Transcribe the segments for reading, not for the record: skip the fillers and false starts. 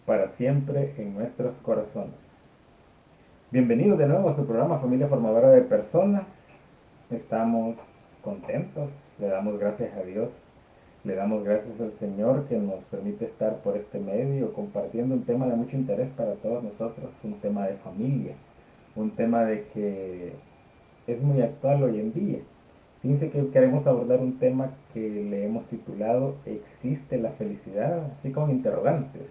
para siempre en nuestros corazones. Bienvenidos de nuevo a su programa Familia Formadora de Personas. Estamos contentos, le damos gracias a Dios, le damos gracias al Señor que nos permite estar por este medio compartiendo un tema de mucho interés para todos nosotros, un tema de familia, un tema de que es muy actual hoy en día. Fíjense que queremos abordar un tema que le hemos titulado ¿Existe la felicidad? Así con interrogantes.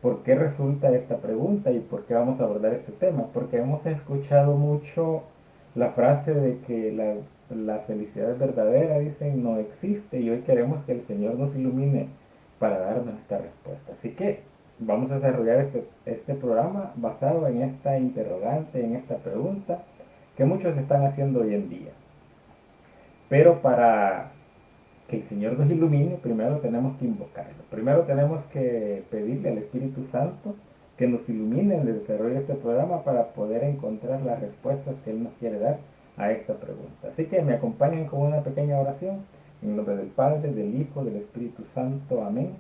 ¿Por qué resulta esta pregunta y por qué vamos a abordar este tema? Porque hemos escuchado mucho la frase de que la felicidad verdadera, dicen, no existe, y hoy queremos que el Señor nos ilumine para darnos esta respuesta. Así que vamos a desarrollar este programa basado en esta interrogante, en esta pregunta que muchos están haciendo hoy en día. Pero para que el Señor nos ilumine, primero tenemos que invocarlo. Primero tenemos que pedirle al Espíritu Santo que nos ilumine en el desarrollo de este programa para poder encontrar las respuestas que Él nos quiere dar a esta pregunta. Así que me acompañen con una pequeña oración. En nombre del Padre, del Hijo, del Espíritu Santo. Amén.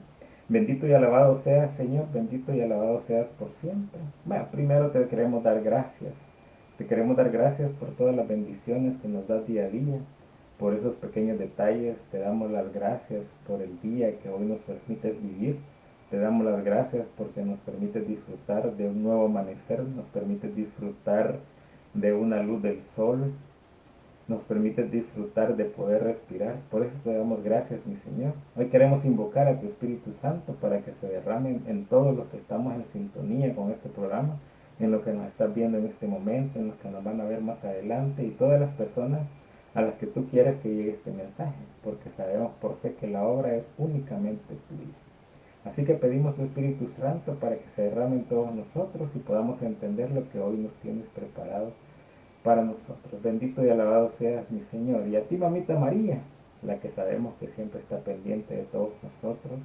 Bendito y alabado seas, Señor. Bendito y alabado seas por siempre. Bueno, primero te queremos dar gracias. Te queremos dar gracias por todas las bendiciones que nos das día a día, por esos pequeños detalles. Te damos las gracias por el día que hoy nos permites vivir. Te damos las gracias porque nos permites disfrutar de un nuevo amanecer, nos permites disfrutar de una luz del sol, nos permites disfrutar de poder respirar. Por eso te damos gracias, mi Señor. Hoy queremos invocar a tu Espíritu Santo para que se derrame en todos los que estamos en sintonía con este programa, en lo que nos estás viendo en este momento, en los que nos van a ver más adelante y todas las personas a las que tú quieres que llegue este mensaje, porque sabemos por fe que la obra es únicamente tuya. Así que pedimos tu Espíritu Santo para que se derrame en todos nosotros y podamos entender lo que hoy nos tienes preparado para nosotros. Bendito y alabado seas, mi Señor. Y a ti, mamita María, la que sabemos que siempre está pendiente de todos nosotros,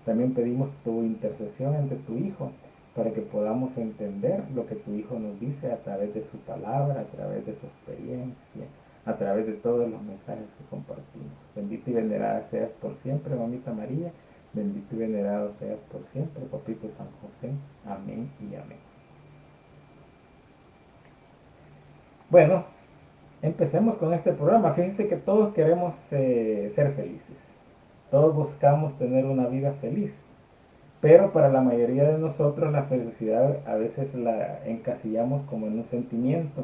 también pedimos tu intercesión ante tu Hijo, para que podamos entender lo que tu Hijo nos dice a través de su palabra, a través de su experiencia, a través de todos los mensajes que compartimos. Bendito y venerada seas por siempre, mamita María. Bendito y venerado seas por siempre, papito San José. Amén y amén. Bueno, empecemos con este programa. Fíjense que todos queremos ser felices. Todos buscamos tener una vida feliz. Pero para la mayoría de nosotros la felicidad a veces la encasillamos como en un sentimiento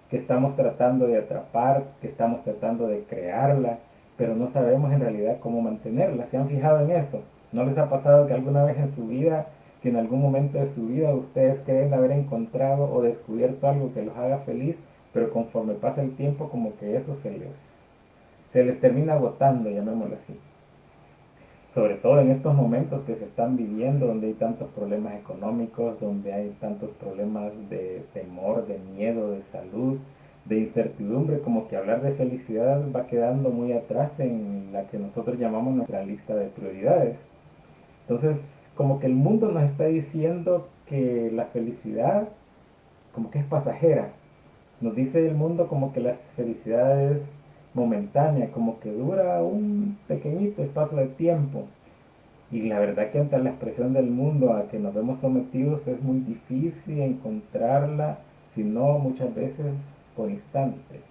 que estamos tratando de atrapar, que estamos tratando de crearla, pero no sabemos en realidad cómo mantenerla. ¿Se han fijado en eso? ¿No les ha pasado que alguna vez en su vida, que en algún momento de su vida ustedes creen haber encontrado o descubierto algo que los haga feliz, pero conforme pasa el tiempo como que eso se les termina agotando, llamémoslo así? Sobre todo en estos momentos que se están viviendo, donde hay tantos problemas económicos, donde hay tantos problemas de temor, de miedo, de salud, de incertidumbre, como que hablar de felicidad va quedando muy atrás en la que nosotros llamamos nuestra lista de prioridades. Entonces, como que el mundo nos está diciendo que la felicidad como que es pasajera. Nos dice el mundo como que la felicidad es momentánea, como que dura un pequeñito espacio de tiempo. Y la verdad que ante la expresión del mundo a que nos vemos sometidos es muy difícil encontrarla, si no muchas veces por instantes.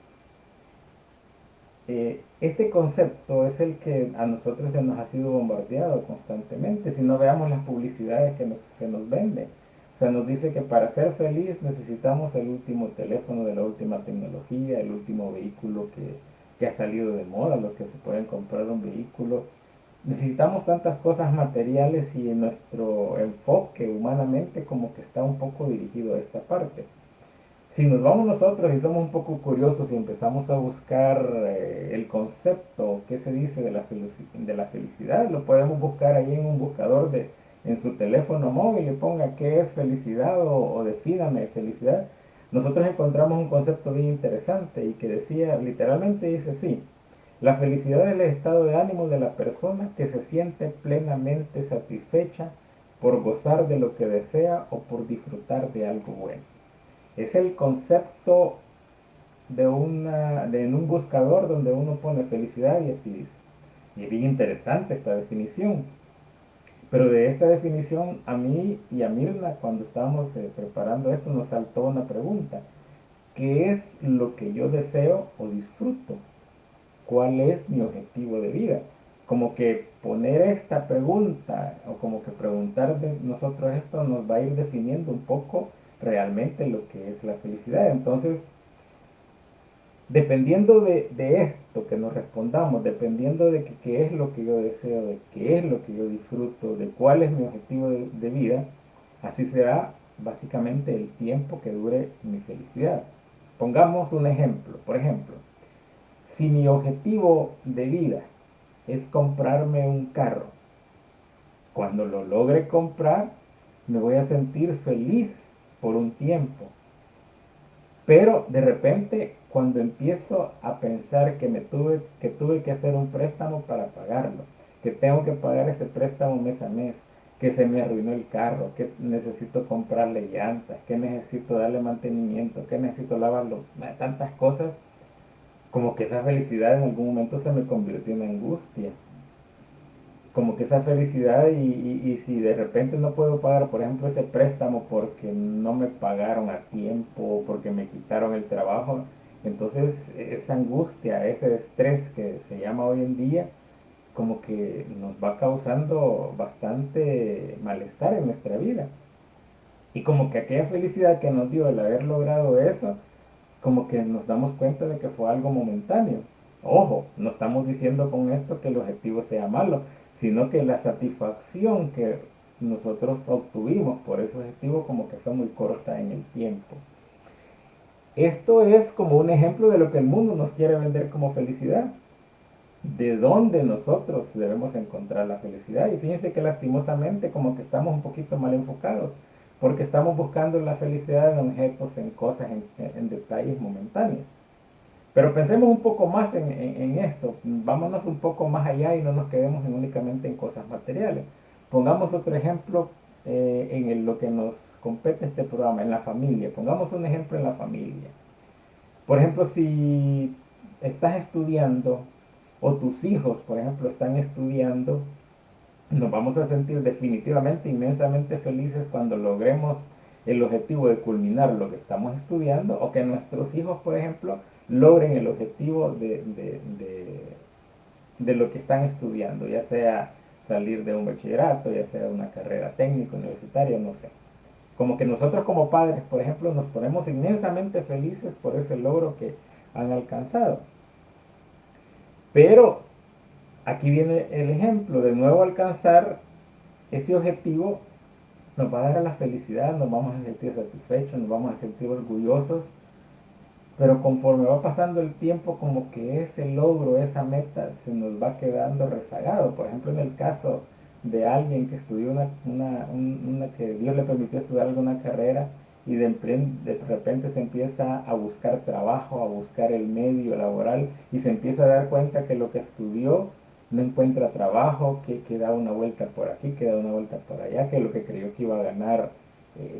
Este concepto es el que a nosotros se nos ha sido bombardeado constantemente. Si no veamos las publicidades que se nos venden. O sea, nos dice que para ser feliz necesitamos el último teléfono de la última tecnología, el último vehículo que ha salido de moda, los que se pueden comprar un vehículo. Necesitamos tantas cosas materiales y nuestro enfoque humanamente como que está un poco dirigido a esta parte. Si nos vamos nosotros y somos un poco curiosos y empezamos a buscar el concepto, qué se dice de la felicidad, lo podemos buscar ahí en un buscador en su teléfono móvil y ponga qué es felicidad o defíname felicidad. Nosotros encontramos un concepto bien interesante y que decía, literalmente dice así: la felicidad es el estado de ánimo de la persona que se siente plenamente satisfecha por gozar de lo que desea o por disfrutar de algo bueno. Es el concepto en un buscador donde uno pone felicidad y así dice. Y es bien interesante esta definición, Pero de esta definición, a mí y a Mirna, cuando estábamos preparando esto, nos saltó una pregunta. ¿Qué es lo que yo deseo o disfruto? ¿Cuál es mi objetivo de vida? Como que poner esta pregunta o como que preguntar de nosotros esto nos va a ir definiendo un poco realmente lo que es la felicidad. Entonces, dependiendo de esto que nos respondamos, dependiendo de qué es lo que yo deseo, de qué es lo que yo disfruto, de cuál es mi objetivo de vida, así será básicamente el tiempo que dure mi felicidad. Pongamos un ejemplo. Por ejemplo, si mi objetivo de vida es comprarme un carro, cuando lo logre comprar, me voy a sentir feliz por un tiempo. Pero de repente, cuando empiezo a pensar que tuve que hacer un préstamo para pagarlo, que tengo que pagar ese préstamo mes a mes, que se me arruinó el carro, que necesito comprarle llantas, que necesito darle mantenimiento, que necesito lavarlo, tantas cosas, como que esa felicidad en algún momento se me convirtió en angustia. Como que esa felicidad y si de repente no puedo pagar, por ejemplo, ese préstamo porque no me pagaron a tiempo, porque me quitaron el trabajo, entonces esa angustia, ese estrés que se llama hoy en día, como que nos va causando bastante malestar en nuestra vida. Y como que aquella felicidad que nos dio el haber logrado eso, como que nos damos cuenta de que fue algo momentáneo. Ojo, no estamos diciendo con esto que el objetivo sea malo, sino que la satisfacción que nosotros obtuvimos por ese objetivo como que fue muy corta en el tiempo. Esto es como un ejemplo de lo que el mundo nos quiere vender como felicidad. De dónde nosotros debemos encontrar la felicidad. Y fíjense que lastimosamente como que estamos un poquito mal enfocados, porque estamos buscando la felicidad en objetos, en cosas, en detalles momentáneos. Pero pensemos un poco más en esto, vámonos un poco más allá y no nos quedemos únicamente en cosas materiales. Pongamos otro ejemplo lo que nos compete este programa, en la familia. Pongamos un ejemplo en la familia. Por ejemplo, si estás estudiando o tus hijos, por ejemplo, están estudiando, nos vamos a sentir definitivamente inmensamente felices cuando logremos el objetivo de culminar lo que estamos estudiando o que nuestros hijos, por ejemplo, logren el objetivo de lo que están estudiando, ya sea salir de un bachillerato, ya sea una carrera técnica, universitaria, no sé. Como que nosotros como padres, por ejemplo, nos ponemos inmensamente felices por ese logro que han alcanzado. Pero aquí viene el ejemplo, de nuevo alcanzar ese objetivo nos va a dar la felicidad, nos vamos a sentir satisfechos, nos vamos a sentir orgullosos, pero conforme va pasando el tiempo como que ese logro, esa meta se nos va quedando rezagado. Por ejemplo, en el caso de alguien que estudió que Dios le permitió estudiar alguna carrera y de repente se empieza a buscar trabajo, a buscar el medio laboral y se empieza a dar cuenta que lo que estudió no encuentra trabajo, que da una vuelta por aquí, que da una vuelta por allá, que lo que creyó que iba a ganar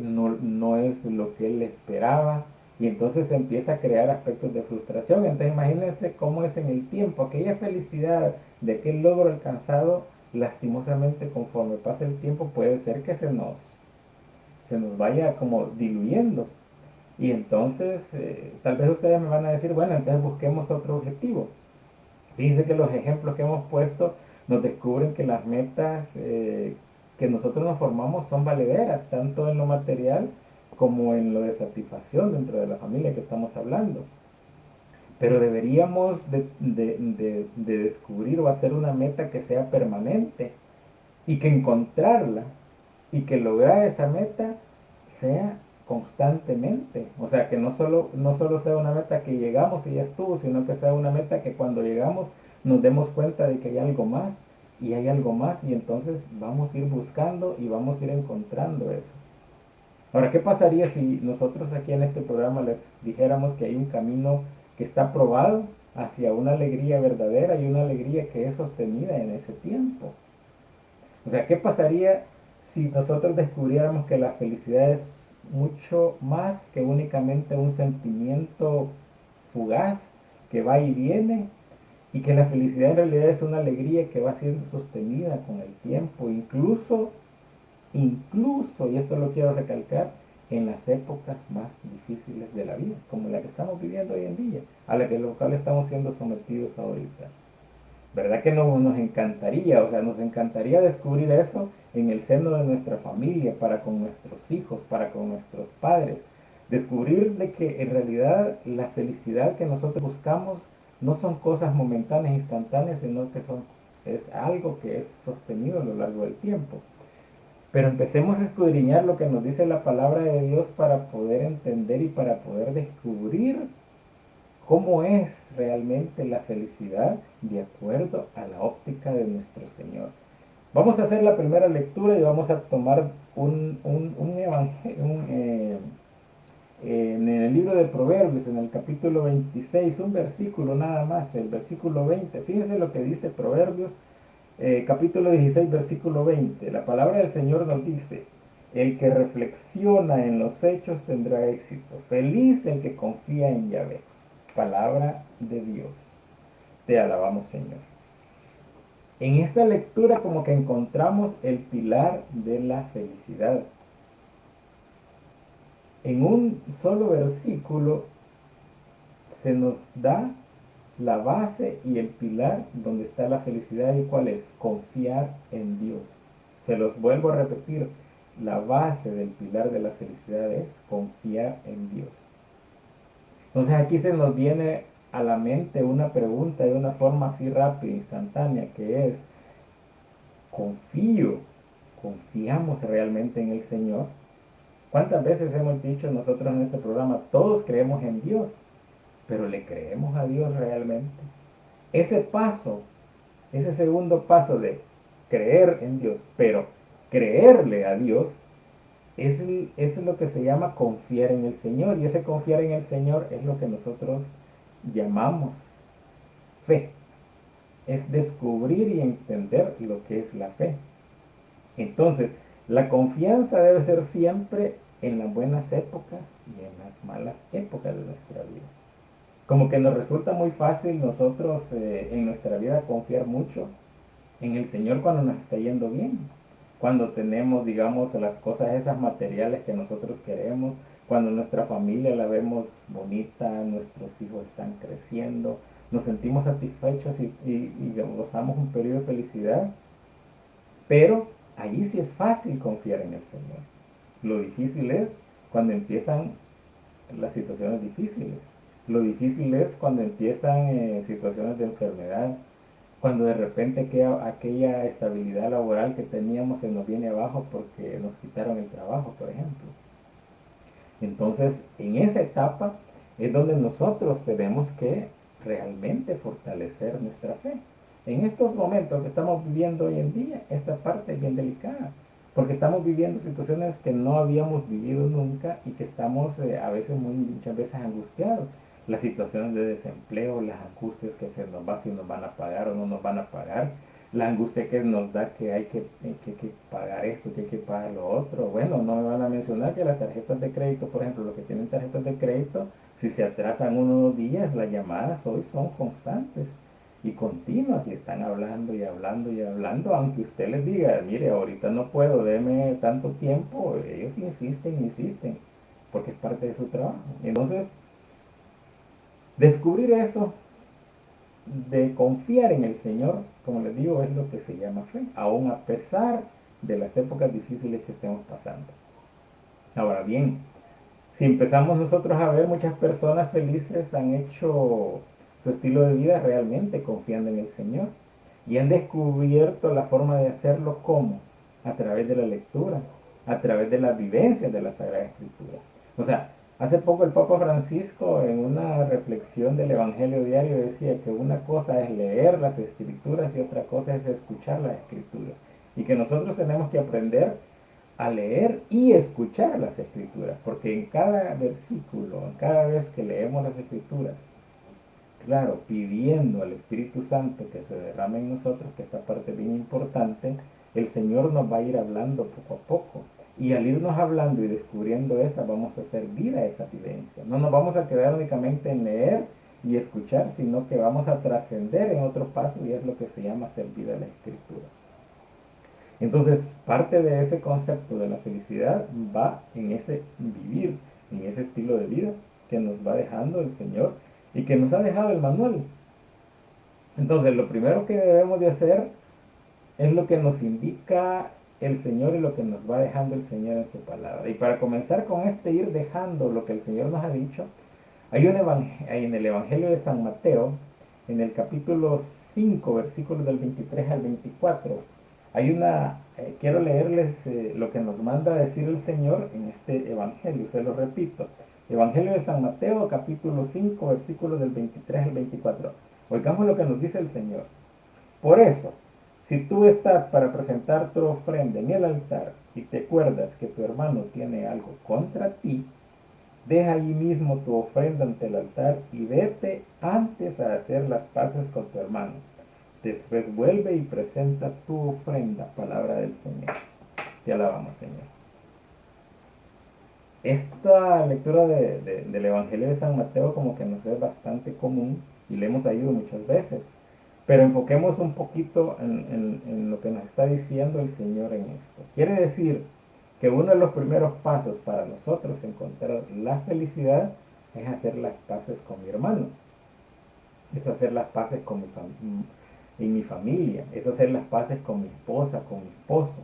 no es lo que él esperaba y entonces se empieza a crear aspectos de frustración. Entonces imagínense cómo es en el tiempo, aquella felicidad de aquel logro alcanzado, lastimosamente conforme pasa el tiempo puede ser que se nos vaya como diluyendo. Y entonces tal vez ustedes me van a decir, bueno, entonces busquemos otro objetivo. Fíjense que los ejemplos que hemos puesto nos descubren que las metas que nosotros nos formamos son valederas, tanto en lo material como en lo de satisfacción dentro de la familia que estamos hablando. Pero deberíamos de descubrir o hacer una meta que sea permanente y que encontrarla y que lograr esa meta sea constantemente. O sea, que no solo sea una meta que llegamos y ya estuvo, sino que sea una meta que cuando llegamos nos demos cuenta de que hay algo más y hay algo más y entonces vamos a ir buscando y vamos a ir encontrando eso. Ahora, ¿qué pasaría si nosotros aquí en este programa les dijéramos que hay un camino que está probado hacia una alegría verdadera y una alegría que es sostenida en ese tiempo? O sea, ¿qué pasaría si nosotros descubriéramos que la felicidad es mucho más que únicamente un sentimiento fugaz que va y viene y que la felicidad en realidad es una alegría que va siendo sostenida con el tiempo, incluso, y esto lo quiero recalcar, en las épocas más difíciles de la vida, como la que estamos viviendo hoy en día, a la que lo cual estamos siendo sometidos ahorita. ¿Verdad que no nos encantaría? O sea, nos encantaría descubrir eso en el seno de nuestra familia, para con nuestros hijos, para con nuestros padres. Descubrir de que en realidad la felicidad que nosotros buscamos no son cosas momentáneas, instantáneas, sino que es algo que es sostenido a lo largo del tiempo. Pero empecemos a escudriñar lo que nos dice la palabra de Dios para poder entender y para poder descubrir cómo es realmente la felicidad de acuerdo a la óptica de nuestro Señor. Vamos a hacer la primera lectura y vamos a tomar un evangelio, en el libro de Proverbios, en el capítulo 26, un versículo nada más, el versículo 20. Fíjense lo que dice Proverbios, capítulo 16, versículo 20. La palabra del Señor nos dice: el que reflexiona en los hechos tendrá éxito. Feliz el que confía en Yahvé. Palabra de Dios. Te alabamos, Señor. En esta lectura como que encontramos el pilar de la felicidad. En un solo versículo se nos da la base y el pilar donde está la felicidad. ¿Y cuál es? Confiar en Dios. Se los vuelvo a repetir, la base del pilar de la felicidad es confiar en Dios. Entonces aquí se nos viene a la mente una pregunta de una forma así rápida, instantánea, que es: ¿confiamos realmente en el Señor? ¿Cuántas veces hemos dicho nosotros en este programa, todos creemos en Dios, pero le creemos a Dios realmente? Ese paso, ese segundo paso de creer en Dios, pero creerle a Dios, es lo que se llama confiar en el Señor. Y ese confiar en el Señor es lo que nosotros llamamos fe. Es descubrir y entender lo que es la fe. Entonces, la confianza debe ser siempre en las buenas épocas y en las malas épocas de nuestra vida. Como que nos resulta muy fácil nosotros en nuestra vida confiar mucho en el Señor cuando nos está yendo bien, cuando tenemos, digamos, las cosas esas materiales que nosotros queremos, cuando nuestra familia la vemos bonita, nuestros hijos están creciendo, nos sentimos satisfechos y gozamos un periodo de felicidad. Pero allí sí es fácil confiar en el Señor. Lo difícil es cuando empiezan las situaciones difíciles. Lo difícil es cuando empiezan situaciones de enfermedad, cuando de repente aquella estabilidad laboral que teníamos se nos viene abajo porque nos quitaron el trabajo, por ejemplo. Entonces, en esa etapa es donde nosotros tenemos que realmente fortalecer nuestra fe. En estos momentos que estamos viviendo hoy en día, esta parte es bien delicada, porque estamos viviendo situaciones que no habíamos vivido nunca y que estamos muchas veces angustiados. Las situaciones de desempleo, las angustias que se nos va, si nos van a pagar o no nos van a pagar, la angustia que nos da que hay que pagar esto, que hay que pagar lo otro. Bueno, no me van a mencionar que las tarjetas de crédito, por ejemplo, los que tienen tarjetas de crédito, si se atrasan unos días, las llamadas hoy son constantes y continuas y están hablando y hablando y hablando, aunque usted les diga, mire, ahorita no puedo, deme tanto tiempo, ellos insisten, porque es parte de su trabajo. Entonces, descubrir eso de confiar en el Señor, como les digo, es lo que se llama fe, aún a pesar de las épocas difíciles que estemos pasando. Ahora bien, si empezamos nosotros a ver, muchas personas felices han hecho su estilo de vida realmente confiando en el Señor y han descubierto la forma de hacerlo como a través de la lectura, a través de las vivencias de la Sagrada Escritura. O sea, hace poco el Papa Francisco en una reflexión del Evangelio diario decía que una cosa es leer las Escrituras y otra cosa es escuchar las Escrituras, y que nosotros tenemos que aprender a leer y escuchar las Escrituras, porque en cada versículo, en cada vez que leemos las Escrituras, claro, pidiendo al Espíritu Santo que se derrame en nosotros, que esta parte es bien importante, el Señor nos va a ir hablando poco a poco. Y al irnos hablando y descubriendo esa, vamos a hacer vida a esa vivencia. No nos vamos a quedar únicamente en leer y escuchar, sino que vamos a trascender en otro paso y es lo que se llama servir a la Escritura. Entonces, parte de ese concepto de la felicidad va en ese vivir, en ese estilo de vida que nos va dejando el Señor y que nos ha dejado el manual. Entonces, lo primero que debemos de hacer es lo que nos indica el Señor y lo que nos va dejando el Señor en su palabra. Y para comenzar con este ir dejando lo que el Señor nos ha dicho, hay en el Evangelio de San Mateo, en el capítulo 5, versículos del 23 al 24, quiero leerles lo que nos manda a decir el Señor en este Evangelio, se lo repito. Evangelio de San Mateo, capítulo 5, versículos del 23 al 24. Oigamos lo que nos dice el Señor. Por eso, si tú estás para presentar tu ofrenda en el altar y te acuerdas que tu hermano tiene algo contra ti, deja allí mismo tu ofrenda ante el altar y vete antes a hacer las paces con tu hermano. Después vuelve y presenta tu ofrenda, palabra del Señor. Te alabamos, Señor. Esta lectura del Evangelio de San Mateo como que nos es bastante común y le hemos ayudado muchas veces. Pero enfoquemos un poquito en lo que nos está diciendo el Señor en esto. Quiere decir que uno de los primeros pasos para nosotros encontrar la felicidad es hacer las paces con mi hermano, es hacer las paces con en mi familia, es hacer las paces con mi esposa, con mi esposo,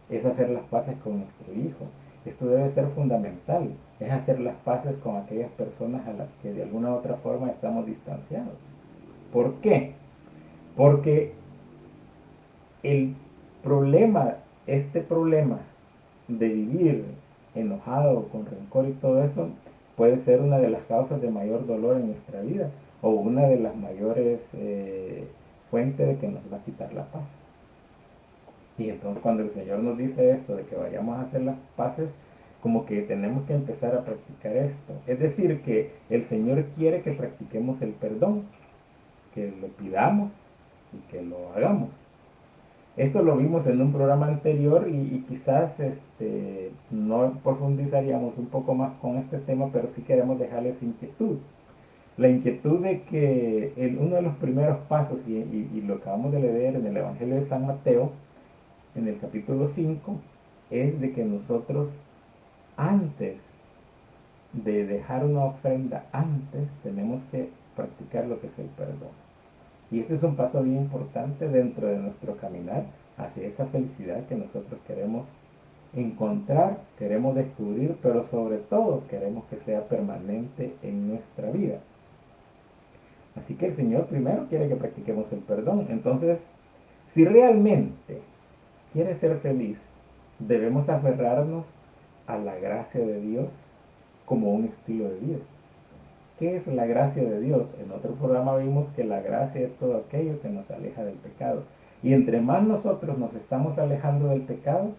es hacer las paces con nuestro hijo. Esto debe ser fundamental, es hacer las paces con aquellas personas a las que de alguna u otra forma estamos distanciados. ¿Por qué? Porque el este problema de vivir enojado, con rencor y todo eso, puede ser una de las causas de mayor dolor en nuestra vida o una de las mayores fuentes de que nos va a quitar la paz. Y entonces cuando el Señor nos dice esto, de que vayamos a hacer las paces, como que tenemos que empezar a practicar esto. Es decir, que el Señor quiere que practiquemos el perdón, que lo pidamos y que lo hagamos. Esto lo vimos en un programa anterior y quizás no profundizaríamos un poco más con este tema, pero sí queremos dejarles inquietud. La inquietud de que uno de los primeros pasos, y lo acabamos de leer en el Evangelio de San Mateo, en el capítulo 5, es de que nosotros antes de dejar una ofrenda, antes tenemos que practicar lo que es el perdón. Y este es un paso bien importante dentro de nuestro caminar hacia esa felicidad que nosotros queremos encontrar, queremos descubrir, pero sobre todo queremos que sea permanente en nuestra vida. Así que el Señor primero quiere que practiquemos el perdón. Entonces, si realmente quieres ser feliz, debemos aferrarnos a la gracia de Dios como un estilo de vida. ¿Qué es la gracia de Dios? En otro programa vimos que la gracia es todo aquello que nos aleja del pecado. Y entre más nosotros nos estamos alejando del pecado,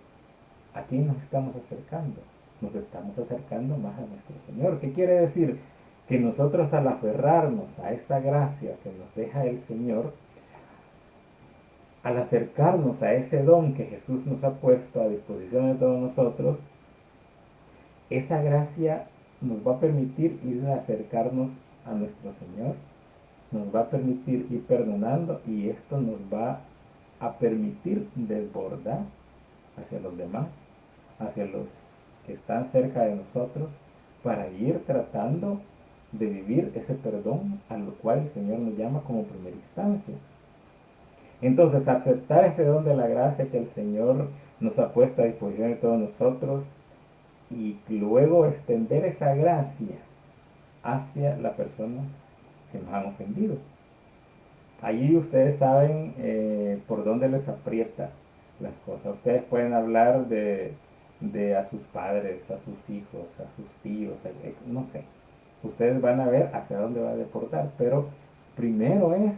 ¿a quién nos estamos acercando? Nos estamos acercando más a nuestro Señor. ¿Qué quiere decir? Que nosotros al aferrarnos a esa gracia que nos deja el Señor, al acercarnos a ese don que Jesús nos ha puesto a disposición de todos nosotros, esa gracia nos va a permitir ir a acercarnos a nuestro Señor, nos va a permitir ir perdonando y esto nos va a permitir desbordar hacia los demás, hacia los que están cerca de nosotros, para ir tratando de vivir ese perdón a lo cual el Señor nos llama como primera instancia. Entonces, aceptar ese don de la gracia que el Señor nos ha puesto a disposición de todos nosotros y luego extender esa gracia hacia las personas que nos han ofendido. Allí ustedes saben por dónde les aprieta las cosas. Ustedes pueden hablar de a sus padres, a sus hijos, a sus tíos, no sé. Ustedes van a ver hacia dónde va a deportar, pero primero es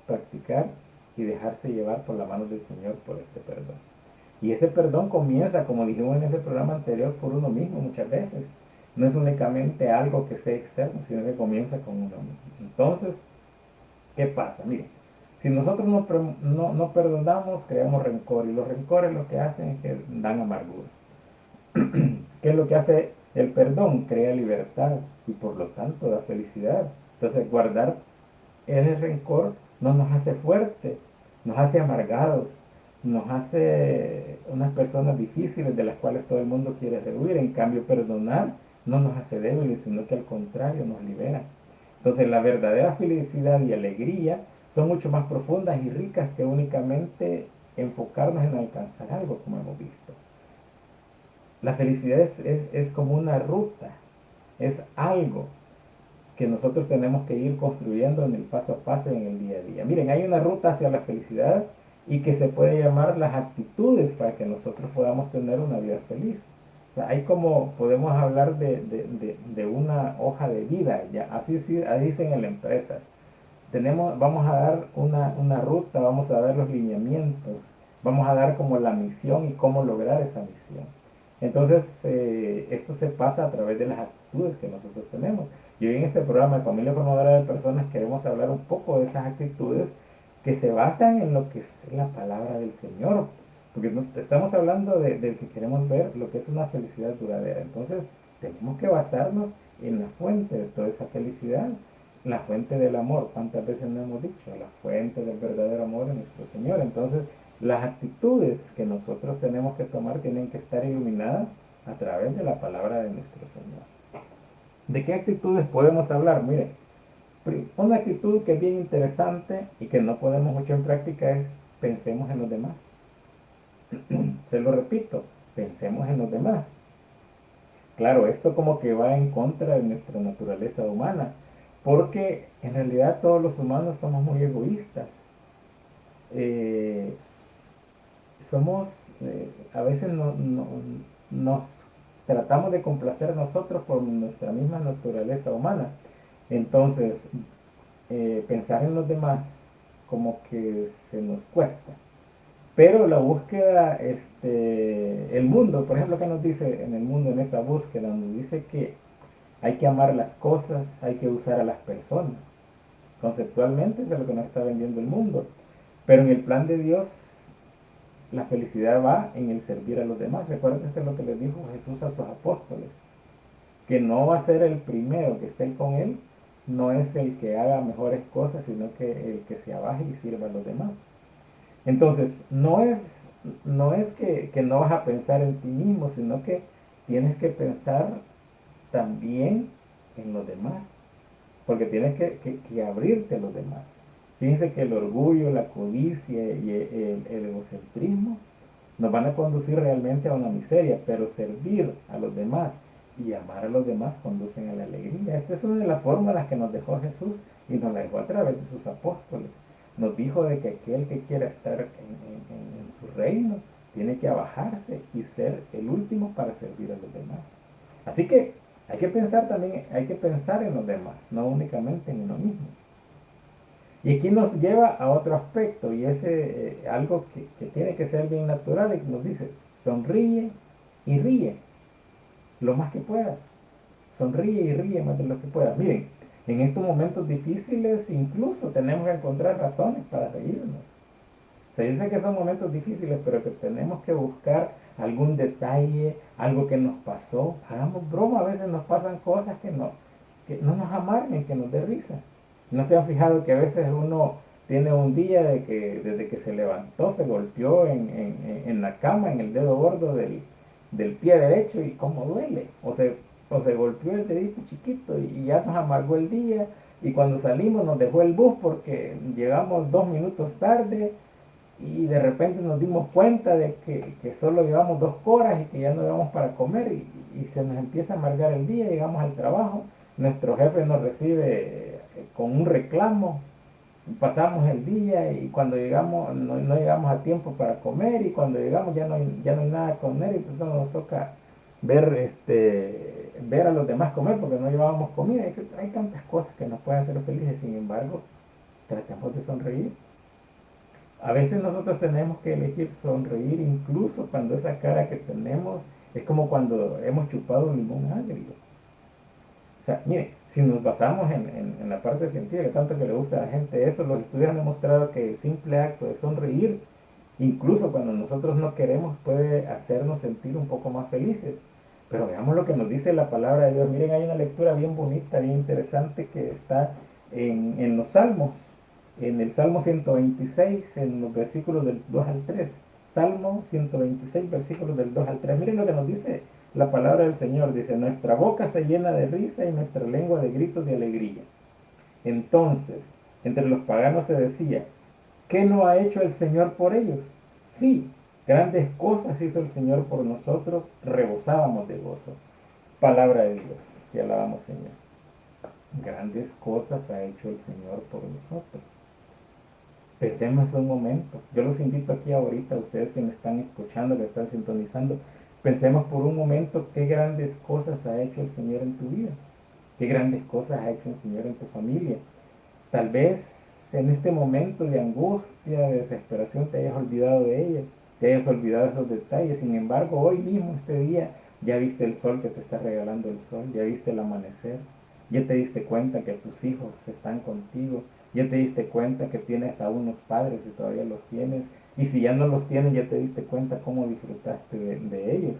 practicar y dejarse llevar por la mano del Señor por este perdón. Y ese perdón comienza, como dijimos en ese programa anterior, por uno mismo muchas veces. No es únicamente algo que sea externo, sino que comienza con uno mismo. Entonces, ¿qué pasa? Mire, si nosotros no perdonamos, creamos rencor. Y los rencores lo que hacen es que dan amargura. ¿Qué es lo que hace el perdón? Crea libertad y por lo tanto da felicidad. Entonces, guardar el rencor no nos hace fuertes, nos hace amargados, nos hace unas personas difíciles de las cuales todo el mundo quiere rehuir. En cambio, perdonar no nos hace débiles, sino que al contrario nos libera. Entonces, la verdadera felicidad y alegría son mucho más profundas y ricas que únicamente enfocarnos en alcanzar algo, como hemos visto. La felicidad es como una ruta, es algo que nosotros tenemos que ir construyendo en el paso a paso en el día a día. Miren, hay una ruta hacia la felicidad y que se puede llamar las actitudes para que nosotros podamos tener una vida feliz. O sea, hay como, podemos hablar de una hoja de vida, ya así, así dicen en las empresas. Vamos a dar una ruta, vamos a dar los lineamientos, vamos a dar como la misión y cómo lograr esa misión. Entonces, esto se pasa a través de las actitudes que nosotros tenemos. Y hoy en este programa de Familia Formadora de Personas queremos hablar un poco de esas actitudes que se basan en lo que es la palabra del Señor. Porque estamos hablando de que queremos ver lo que es una felicidad duradera. Entonces, tenemos que basarnos en la fuente de toda esa felicidad, la fuente del amor. ¿Cuántas veces no hemos dicho? La fuente del verdadero amor en nuestro Señor. Entonces, las actitudes que nosotros tenemos que tomar tienen que estar iluminadas a través de la palabra de nuestro Señor. ¿De qué actitudes podemos hablar? Mire, una actitud que es bien interesante y que no ponemos mucho en práctica es pensemos en los demás. Se lo repito, pensemos en los demás. Claro, esto como que va en contra de nuestra naturaleza humana, porque en realidad todos los humanos somos muy egoístas. Eh, a veces nos tratamos de complacer nosotros por nuestra misma naturaleza humana. Entonces, pensar en los demás como que se nos cuesta. Pero la búsqueda, el mundo, por ejemplo, que nos dice en el mundo, en esa búsqueda, nos dice que hay que amar las cosas, hay que usar a las personas. Conceptualmente eso es lo que nos está vendiendo el mundo. Pero en el plan de Dios, la felicidad va en el servir a los demás. Recuerden que eso es lo que les dijo Jesús a sus apóstoles. Que no va a ser el primero que esté con él, no es el que haga mejores cosas, sino que el que se abaje y sirva a los demás. Entonces, no es que no vas a pensar en ti mismo, sino que tienes que pensar también en los demás, porque tienes que abrirte a los demás. Fíjense que el orgullo, la codicia y el egocentrismo nos van a conducir realmente a una miseria, pero servir a los demás y amar a los demás conducen a la alegría. Esta es una de las fórmulas que nos dejó Jesús y nos la dejó a través de sus apóstoles. Nos dijo de que aquel que quiera estar en su reino tiene que abajarse y ser el último para servir a los demás. Así que hay que pensar también, hay que pensar en los demás, no únicamente en uno mismo. Y aquí nos lleva a otro aspecto, y es algo que tiene que ser bien natural, y nos dice, sonríe y ríe lo más que puedas. Sonríe y ríe más de lo que puedas. Miren, en estos momentos difíciles incluso tenemos que encontrar razones para reírnos. O sea, yo sé que son momentos difíciles, pero que tenemos que buscar algún detalle, algo que nos pasó. Hagamos broma, a veces nos pasan cosas que no nos amarguen, que nos dé risa. ¿No se han fijado que a veces uno tiene un día desde que se levantó, se golpeó en la cama, en el dedo gordo del pie derecho y cómo duele? O se golpeó el dedito chiquito y ya nos amargó el día, y cuando salimos nos dejó el bus porque llegamos 2 minutos tarde, y de repente nos dimos cuenta de que solo llevamos 2 horas y que ya no íbamos para comer, y se nos empieza a amargar el día. Llegamos al trabajo, nuestro jefe nos recibe con un reclamo, pasamos el día y cuando llegamos no llegamos a tiempo para comer, y cuando llegamos ya no hay nada que comer, y entonces nos toca ver a los demás comer porque no llevábamos comida, etc. Hay tantas cosas que nos pueden hacer felices. Sin embargo, tratemos de sonreír. A veces nosotros tenemos que elegir sonreír incluso cuando esa cara que tenemos es como cuando hemos chupado un limón agrio. O sea, mire, si nos basamos en la parte científica, tanto que le gusta a la gente eso, los estudios han demostrado que el simple acto de sonreír, incluso cuando nosotros no queremos, puede hacernos sentir un poco más felices. Pero veamos lo que nos dice la palabra de Dios. Miren, hay una lectura bien bonita, bien interesante que está en los Salmos, en el Salmo 126, en los versículos del 2 al 3. Salmo 126, versículos del 2 al 3. Miren lo que nos dice la palabra del Señor. Dice, nuestra boca se llena de risa y nuestra lengua de gritos de alegría. Entonces, entre los paganos se decía, ¿qué no ha hecho el Señor por ellos? Sí, grandes cosas hizo el Señor por nosotros, rebosábamos de gozo. Palabra de Dios, te alabamos, Señor. Grandes cosas ha hecho el Señor por nosotros. Pensemos un momento. Yo los invito aquí ahorita, ustedes que me están escuchando, que están sintonizando, pensemos por un momento qué grandes cosas ha hecho el Señor en tu vida. Qué grandes cosas ha hecho el Señor en tu familia. Tal vez en este momento de angustia, de desesperación, te hayas olvidado de ella, te hayas olvidado de esos detalles. Sin embargo, hoy mismo, este día, ya viste el sol que te está regalando el sol, ya viste el amanecer, ya te diste cuenta que tus hijos están contigo, ya te diste cuenta que tienes a unos padres y todavía los tienes, y si ya no los tienes, ya te diste cuenta cómo disfrutaste de ellos.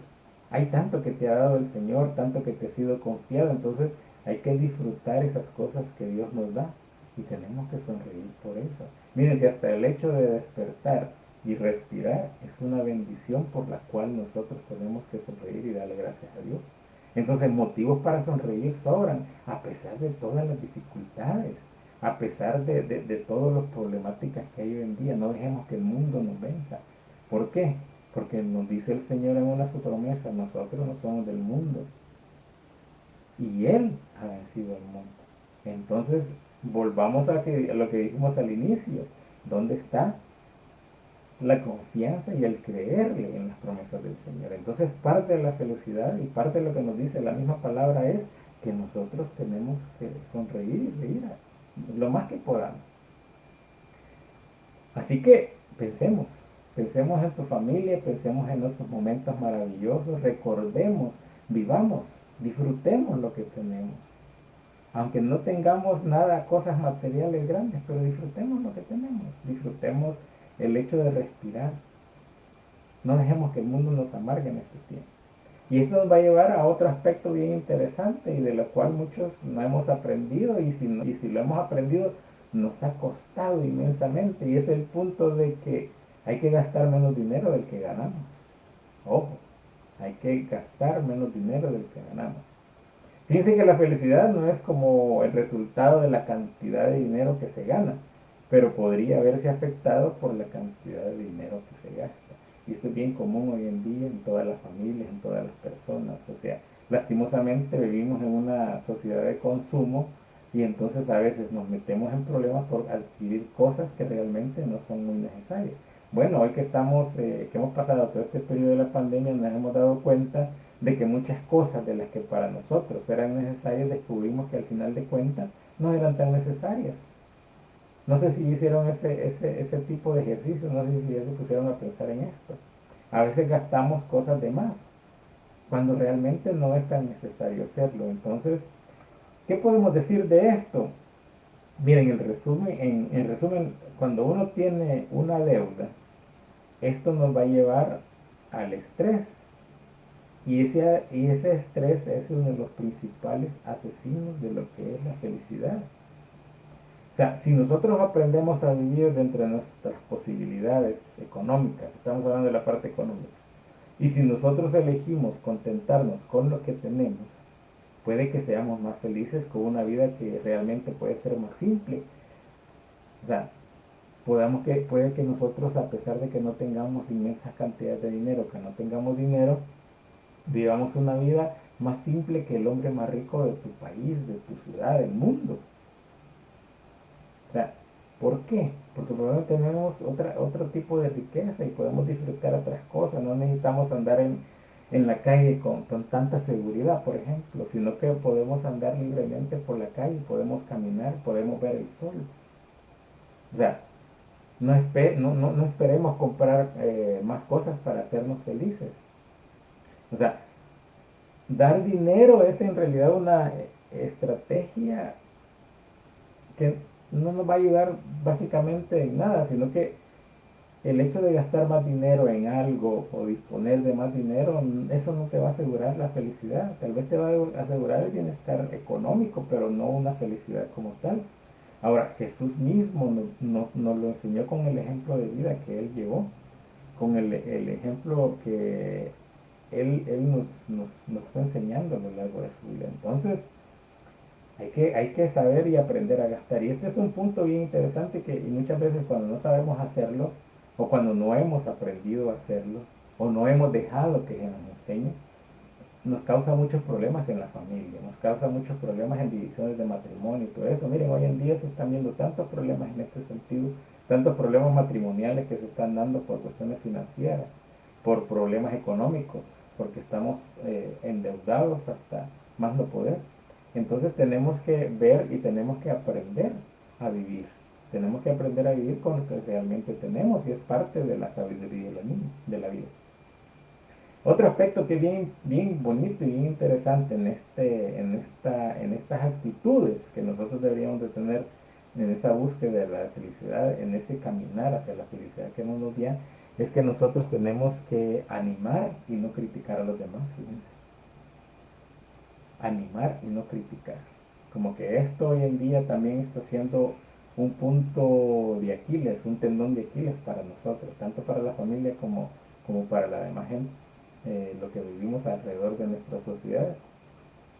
Hay tanto que te ha dado el Señor, tanto que te ha sido confiado, entonces hay que disfrutar esas cosas que Dios nos da y tenemos que sonreír por eso. Miren, si hasta el hecho de despertar y respirar es una bendición por la cual nosotros tenemos que sonreír y darle gracias a Dios. Entonces, motivos para sonreír sobran, a pesar de todas las dificultades, a pesar de todas las problemáticas que hay hoy en día. No dejemos que el mundo nos venza. ¿Por qué? Porque nos dice el Señor en una su promesa, nosotros no somos del mundo, y Él ha vencido al mundo. Entonces, volvamos a lo que dijimos al inicio. ¿Dónde está la confianza y el creerle en las promesas del Señor? Entonces, parte de la felicidad y parte de lo que nos dice la misma palabra es que nosotros tenemos que sonreír y reír lo más que podamos. Así que pensemos en tu familia, pensemos en esos momentos maravillosos, recordemos, vivamos, disfrutemos lo que tenemos. Aunque no tengamos nada, cosas materiales grandes, pero disfrutemos lo que tenemos, disfrutemos el hecho de respirar. No dejemos que el mundo nos amargue en este tiempo. Y esto nos va a llevar a otro aspecto bien interesante y de lo cual muchos no hemos aprendido y si lo hemos aprendido nos ha costado inmensamente y es el punto de que hay que gastar menos dinero del que ganamos. Ojo, hay que gastar menos dinero del que ganamos. Fíjense que la felicidad no es como el resultado de la cantidad de dinero que se gana, pero podría verse afectado por la cantidad de dinero que se gasta. Y esto es bien común hoy en día en todas las familias, en todas las personas. O sea, lastimosamente vivimos en una sociedad de consumo y entonces a veces nos metemos en problemas por adquirir cosas que realmente no son muy necesarias. Bueno, hoy que que hemos pasado todo este periodo de la pandemia, nos hemos dado cuenta de que muchas cosas de las que para nosotros eran necesarias, descubrimos que al final de cuentas no eran tan necesarias. No sé si hicieron ese tipo de ejercicio, no sé si ya se pusieron a pensar en esto. A veces gastamos cosas de más, cuando realmente no es tan necesario hacerlo. Entonces, ¿qué podemos decir de esto? Miren, en resumen, cuando uno tiene una deuda, esto nos va a llevar al estrés. Y ese estrés es uno de los principales asesinos de lo que es la felicidad. O sea, si nosotros aprendemos a vivir dentro de nuestras posibilidades económicas, estamos hablando de la parte económica, y si nosotros elegimos contentarnos con lo que tenemos, puede que seamos más felices con una vida que realmente puede ser más simple. O sea, puede que nosotros, a pesar de que no tengamos inmensas cantidades de dinero, que no tengamos dinero, vivamos una vida más simple que el hombre más rico de tu país, de tu ciudad, del mundo. O sea, ¿por qué? Porque probablemente tenemos otro tipo de riqueza y podemos disfrutar otras cosas. No necesitamos andar en la calle con tanta seguridad, por ejemplo, sino que podemos andar libremente por la calle, podemos caminar, podemos ver el sol. O sea, no esperemos comprar más cosas para hacernos felices. O sea, dar dinero es en realidad una estrategia que no nos va a ayudar básicamente en nada, sino que el hecho de gastar más dinero en algo o disponer de más dinero, eso no te va a asegurar la felicidad. Tal vez te va a asegurar el bienestar económico, pero no una felicidad como tal. Ahora, Jesús mismo nos lo enseñó con el ejemplo de vida que Él llevó, con el ejemplo que Él nos fue enseñando a lo largo de su vida. Entonces, hay que saber y aprender a gastar. Y este es un punto bien interesante que muchas veces cuando no sabemos hacerlo, o cuando no hemos aprendido a hacerlo, o no hemos dejado que se nos enseñe, nos causa muchos problemas en la familia, nos causa muchos problemas en divisiones de matrimonio y todo eso. Miren, hoy en día se están viendo tantos problemas en este sentido, tantos problemas matrimoniales que se están dando por cuestiones financieras, por problemas económicos, porque estamos endeudados hasta más no poder. Entonces tenemos que ver y tenemos que aprender a vivir. Tenemos que aprender a vivir con lo que realmente tenemos y es parte de la sabiduría de la vida. Otro aspecto que es bien bonito y bien interesante en estas actitudes que nosotros deberíamos de tener en esa búsqueda de la felicidad, en ese caminar hacia la felicidad que nos da, es que nosotros tenemos que animar y no criticar a los demás. Fíjense. Animar y no criticar. Como que esto hoy en día también está siendo un punto de Aquiles, un tendón de Aquiles para nosotros, tanto para la familia como para la demás gente, lo que vivimos alrededor de nuestra sociedad.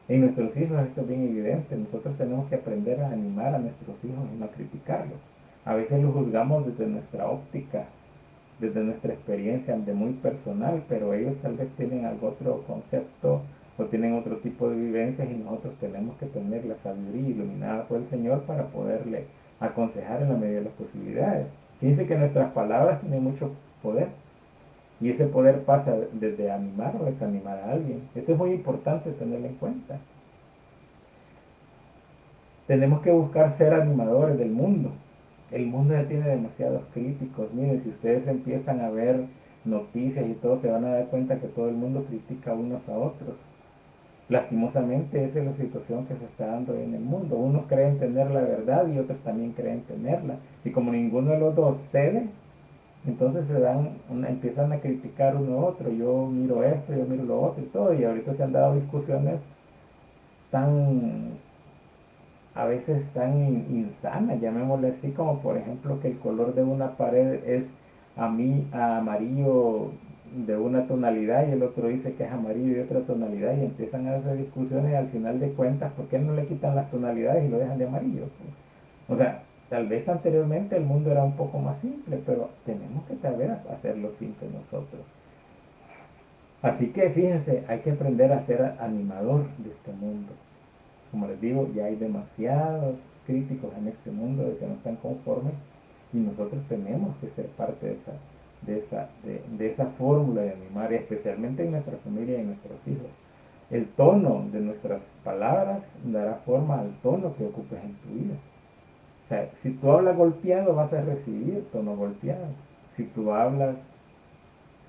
En nuestros hijos esto es bien evidente, nosotros tenemos que aprender a animar a nuestros hijos y no a criticarlos. A veces los juzgamos desde nuestra óptica, desde nuestra experiencia de muy personal, pero ellos tal vez tienen algún otro concepto o tienen otro tipo de vivencias y nosotros tenemos que tener la sabiduría iluminada por el Señor para poderle aconsejar en la medida de las posibilidades. Fíjense que nuestras palabras tienen mucho poder y ese poder pasa desde animar o desanimar a alguien. Esto es muy importante tenerlo en cuenta. Tenemos que buscar ser animadores del mundo. El mundo ya tiene demasiados críticos. Miren, si ustedes empiezan a ver noticias y todo, se van a dar cuenta que todo el mundo critica unos a otros. Lastimosamente, esa es la situación que se está dando en el mundo. Unos creen tener la verdad y otros también creen tenerla. Y como ninguno de los dos cede, entonces empiezan a criticar uno a otro. Yo miro esto, yo miro lo otro y todo. Y ahorita se han dado discusiones tan a veces tan insanas, llamémosle así, como por ejemplo que el color de una pared es amarillo de una tonalidad y el otro dice que es amarillo de otra tonalidad y empiezan a hacer discusiones y al final de cuentas, ¿por qué no le quitan las tonalidades y lo dejan de amarillo? O sea, tal vez anteriormente el mundo era un poco más simple, pero tenemos que saber hacerlo simple nosotros. Así que fíjense, hay que aprender a ser animador de este mundo. Como les digo, ya hay demasiados críticos en este mundo de que no están conformes y nosotros tenemos que ser parte de esa fórmula de animar, especialmente en nuestra familia y en nuestros hijos. El tono de nuestras palabras dará forma al tono que ocupes en tu vida. O sea, si tú hablas golpeado vas a recibir tonos golpeados. Si tú hablas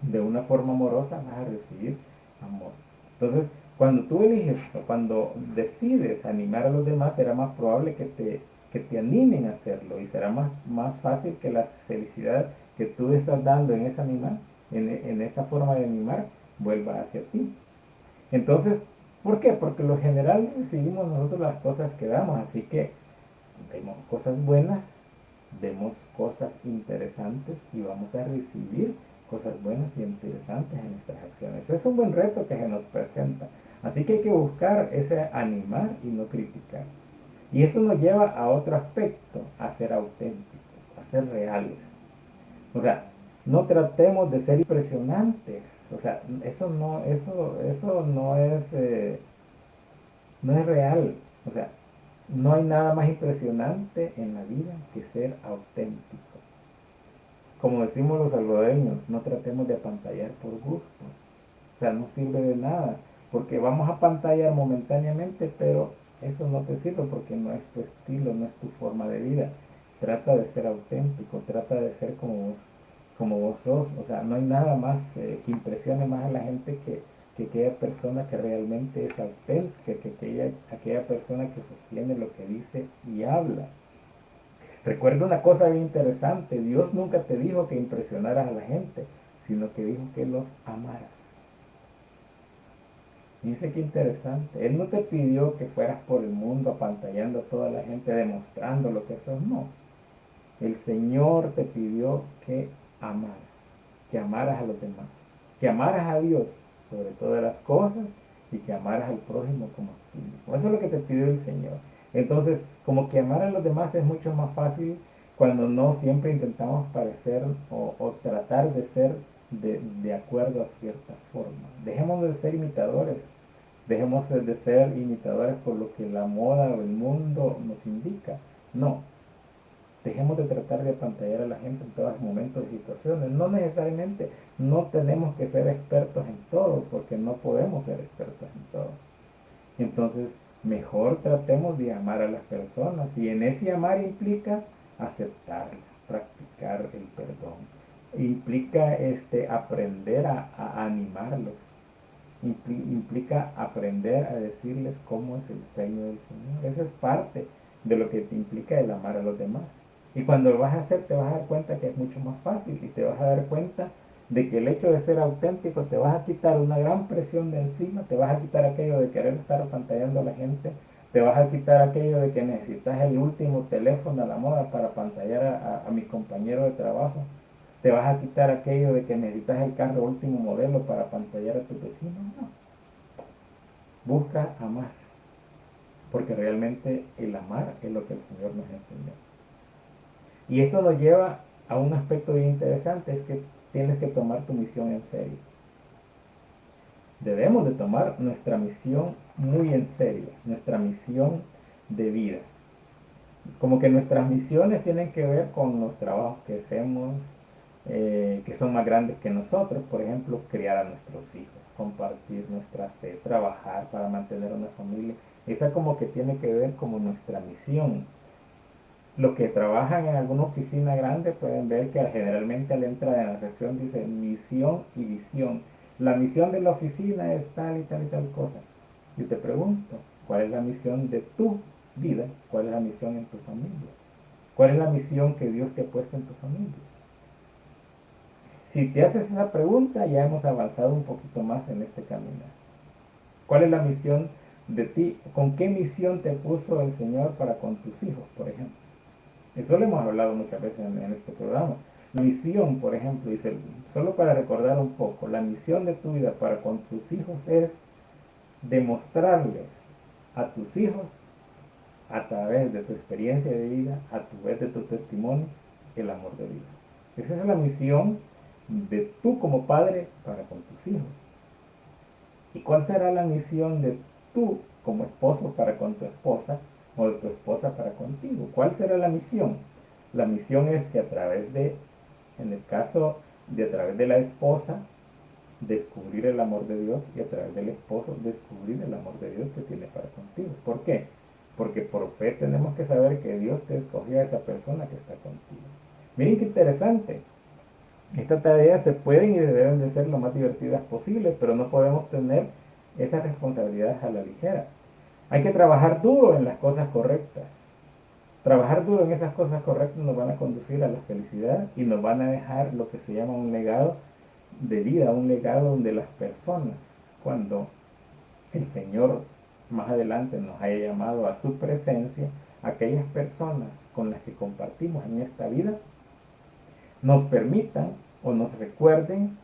de una forma amorosa vas a recibir amor. Entonces, cuando tú eliges o cuando decides animar a los demás, será más probable que te animen a hacerlo y será más fácil que la felicidad que tú estás dando en esa animar, en esa forma de animar, vuelva hacia ti. Entonces, ¿por qué? Porque lo general recibimos nosotros las cosas que damos, así que demos cosas buenas, demos cosas interesantes y vamos a recibir cosas buenas y interesantes en nuestras acciones. Es un buen reto que se nos presenta. Así que hay que buscar ese animar y no criticar. Y eso nos lleva a otro aspecto, a ser auténticos, a ser reales. O sea, no tratemos de ser impresionantes. O sea, eso no es real. O sea, no hay nada más impresionante en la vida que ser auténtico. Como decimos los salvadoreños, no tratemos de apantallar por gusto. O sea, no sirve de nada, porque vamos a pantallar momentáneamente, pero eso no te sirve porque no es tu estilo, no es tu forma de vida. Trata de ser auténtico, trata de ser como vos sos. O sea, no hay nada más que impresione más a la gente que aquella persona que realmente es auténtica, que aquella persona que sostiene lo que dice y habla. Recuerda una cosa bien interesante, Dios nunca te dijo que impresionaras a la gente, sino que dijo que los amaras. Dice que interesante. Él no te pidió que fueras por el mundo apantallando a toda la gente, demostrando lo que sos, no. El Señor te pidió que amaras a los demás, que amaras a Dios sobre todas las cosas y que amaras al prójimo como a ti mismo. Eso es lo que te pidió el Señor. Entonces, como que amar a los demás es mucho más fácil cuando no siempre intentamos parecer o tratar de ser de acuerdo a cierta forma. Dejemos de ser imitadores, dejemos de ser imitadores por lo que la moda o el mundo nos indica. No, dejemos de tratar de apantallar a la gente en todos momentos y situaciones. No necesariamente, no tenemos que ser expertos en todo, porque no podemos ser expertos en todo. Entonces, mejor tratemos de amar a las personas. Y en ese amar implica aceptarlas, practicar el perdón. Implica aprender a animarlos. Implica aprender a decirles cómo es el sueño del Señor. Eso es parte de lo que te implica el amar a los demás. Y cuando lo vas a hacer te vas a dar cuenta que es mucho más fácil y te vas a dar cuenta de que el hecho de ser auténtico te vas a quitar una gran presión de encima, te vas a quitar aquello de querer estar pantallando a la gente, te vas a quitar aquello de que necesitas el último teléfono a la moda para pantallar a mi compañero de trabajo, te vas a quitar aquello de que necesitas el carro último modelo para pantallar a tu vecino. No, busca amar, porque realmente el amar es lo que el Señor nos enseñó. Y esto nos lleva a un aspecto bien interesante, es que tienes que tomar tu misión en serio. Debemos de tomar nuestra misión muy en serio, nuestra misión de vida. Como que nuestras misiones tienen que ver con los trabajos que hacemos, que son más grandes que nosotros, por ejemplo, criar a nuestros hijos, compartir nuestra fe, trabajar para mantener una familia. Esa como que tiene que ver como nuestra misión. Los que trabajan en alguna oficina grande pueden ver que generalmente al entrar en la recepción dice misión y visión. La misión de la oficina es tal y tal y tal cosa. Yo te pregunto, ¿cuál es la misión de tu vida? ¿Cuál es la misión en tu familia? ¿Cuál es la misión que Dios te ha puesto en tu familia? Si te haces esa pregunta, ya hemos avanzado un poquito más en este camino. ¿Cuál es la misión de ti? ¿Con qué misión te puso el Señor para con tus hijos, por ejemplo? Eso lo hemos hablado muchas veces en este programa. La misión, por ejemplo, dice, solo para recordar un poco, la misión de tu vida para con tus hijos es demostrarles a tus hijos, a través de tu experiencia de vida, a través de tu testimonio, el amor de Dios. Esa es la misión de tú como padre para con tus hijos. ¿Y cuál será la misión de tú como esposo para con tu esposa o de tu esposa para contigo? ¿Cuál será la misión? La misión es que a través de, en el caso de a través de la esposa, descubrir el amor de Dios y a través del esposo descubrir el amor de Dios que tiene para contigo. ¿Por qué? Porque por fe tenemos que saber que Dios te escogió a esa persona que está contigo. Miren qué interesante. Estas tareas se pueden y deben de ser lo más divertidas posible, pero no podemos tener esas responsabilidades a la ligera. Hay que trabajar duro en las cosas correctas. Trabajar duro en esas cosas correctas nos van a conducir a la felicidad y nos van a dejar lo que se llama un legado de vida, un legado donde las personas, cuando el Señor más adelante nos haya llamado a su presencia, aquellas personas con las que compartimos en esta vida, nos permitan o nos recuerden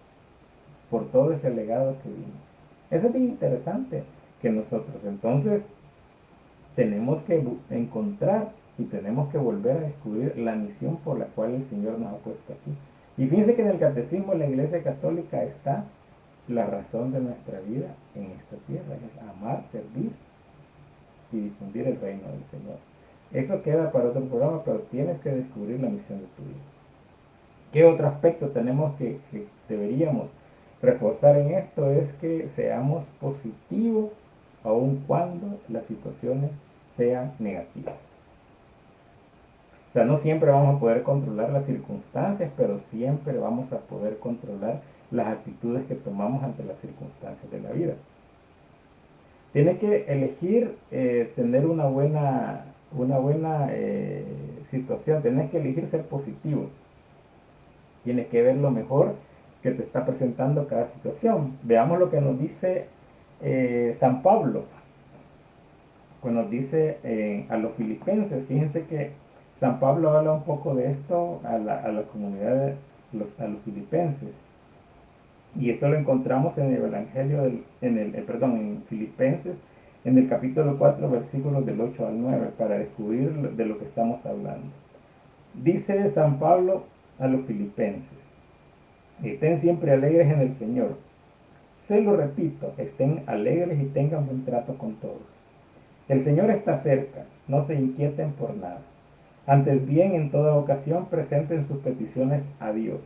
por todo ese legado que vimos. Eso es bien interesante, que nosotros entonces tenemos que encontrar y tenemos que volver a descubrir la misión por la cual el Señor nos ha puesto aquí. Y fíjense que en el Catecismo de la Iglesia Católica está la razón de nuestra vida en esta tierra, es amar, servir y difundir el reino del Señor. Eso queda para otro programa, pero tienes que descubrir la misión de tu vida. ¿Qué otro aspecto tenemos que deberíamos reforzar en esto? Es que seamos positivos aun cuando las situaciones sean negativas. O sea, no siempre vamos a poder controlar las circunstancias, pero siempre vamos a poder controlar las actitudes que tomamos ante las circunstancias de la vida. Tienes que elegir tener una buena situación, tienes que elegir ser positivo. Tienes que ver lo mejor que te está presentando cada situación. Veamos lo que nos dice San Pablo, pues nos dice a los filipenses, fíjense que San Pablo habla un poco de esto a la comunidad de a los filipenses. Y esto lo encontramos en el Evangelio, perdón, en Filipenses, en el capítulo 4, versículos del 8 al 9, para descubrir de lo que estamos hablando. Dice San Pablo a los filipenses: estén siempre alegres en el Señor. Se lo repito, estén alegres y tengan buen trato con todos. El Señor está cerca, no se inquieten por nada. Antes bien, en toda ocasión presenten sus peticiones a Dios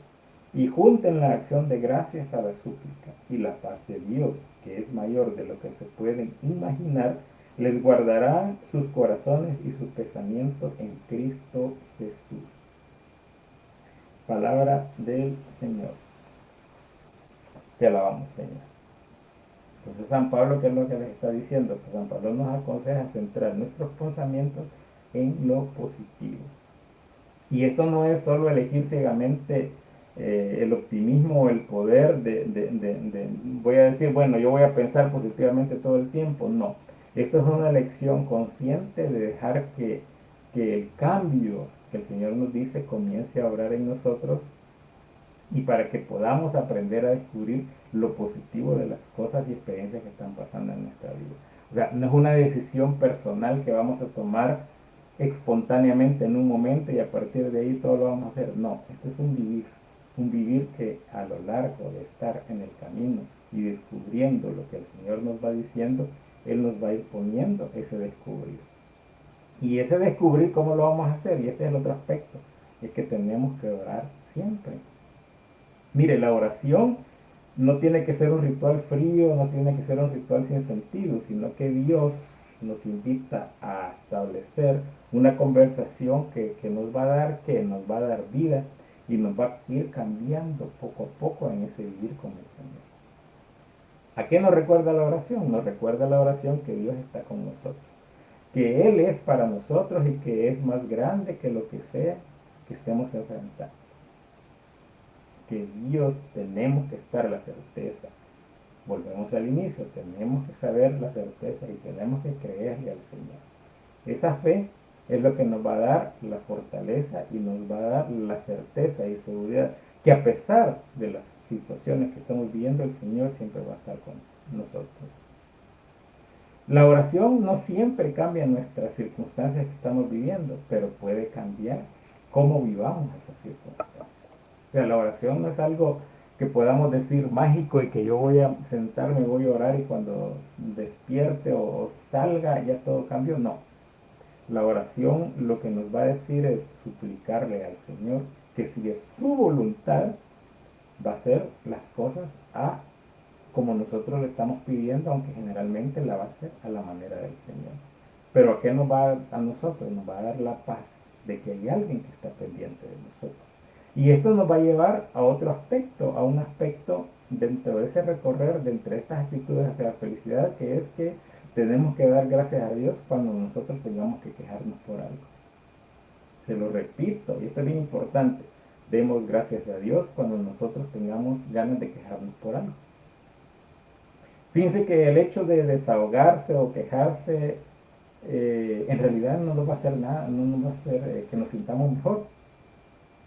y junten la acción de gracias a la súplica, y la paz de Dios, que es mayor de lo que se pueden imaginar, les guardará sus corazones y sus pensamientos en Cristo Jesús. Palabra del Señor. Te alabamos, Señor. Entonces San Pablo, ¿qué es lo que les está diciendo? Pues San Pablo nos aconseja centrar nuestros pensamientos en lo positivo. Y esto no es solo elegir ciegamente el optimismo o el poder voy a decir, bueno, yo voy a pensar positivamente todo el tiempo. No, esto es una elección consciente de dejar que el cambio que el Señor nos dice comience a obrar en nosotros, y para que podamos aprender a descubrir lo positivo de las cosas y experiencias que están pasando en nuestra vida. O sea, no es una decisión personal que vamos a tomar espontáneamente en un momento y a partir de ahí todo lo vamos a hacer. No, este es un vivir que a lo largo de estar en el camino y descubriendo lo que el Señor nos va diciendo, Él nos va a ir poniendo ese descubrir. Y ese descubrir, ¿cómo lo vamos a hacer? Y este es el otro aspecto, es que tenemos que orar siempre. Mire, la oración no tiene que ser un ritual frío, no tiene que ser un ritual sin sentido, sino que Dios nos invita a establecer una conversación que nos va a dar vida y nos va a ir cambiando poco a poco en ese vivir con el Señor. ¿A qué nos recuerda la oración? Nos recuerda la oración que Dios está con nosotros, que Él es para nosotros y que es más grande que lo que sea que estemos enfrentando. Que Dios, tenemos que estar a la certeza. Volvemos al inicio, tenemos que saber la certeza y tenemos que creerle al Señor. Esa fe es lo que nos va a dar la fortaleza y nos va a dar la certeza y seguridad que a pesar de las situaciones que estamos viviendo, el Señor siempre va a estar con nosotros. La oración no siempre cambia nuestras circunstancias que estamos viviendo, pero puede cambiar cómo vivamos esas circunstancias. O sea, la oración no es algo que podamos decir mágico y que yo voy a sentarme, voy a orar y cuando despierte o salga ya todo cambió. No. La oración lo que nos va a decir es suplicarle al Señor que si es su voluntad, va a hacer las cosas como nosotros le estamos pidiendo, aunque generalmente la va a hacer a la manera del Señor. Pero ¿a qué nos va a dar a nosotros? Nos va a dar la paz de que hay alguien que está pendiente de nosotros. Y esto nos va a llevar a otro aspecto, a un aspecto dentro de ese recorrer, dentro de estas actitudes hacia la felicidad, que es que tenemos que dar gracias a Dios cuando nosotros tengamos que quejarnos por algo. Se lo repito, y esto es bien importante, demos gracias a Dios cuando nosotros tengamos ganas de quejarnos por algo. Fíjense que el hecho de desahogarse o quejarse en realidad no nos va a hacer nada, no nos va a hacer que nos sintamos mejor.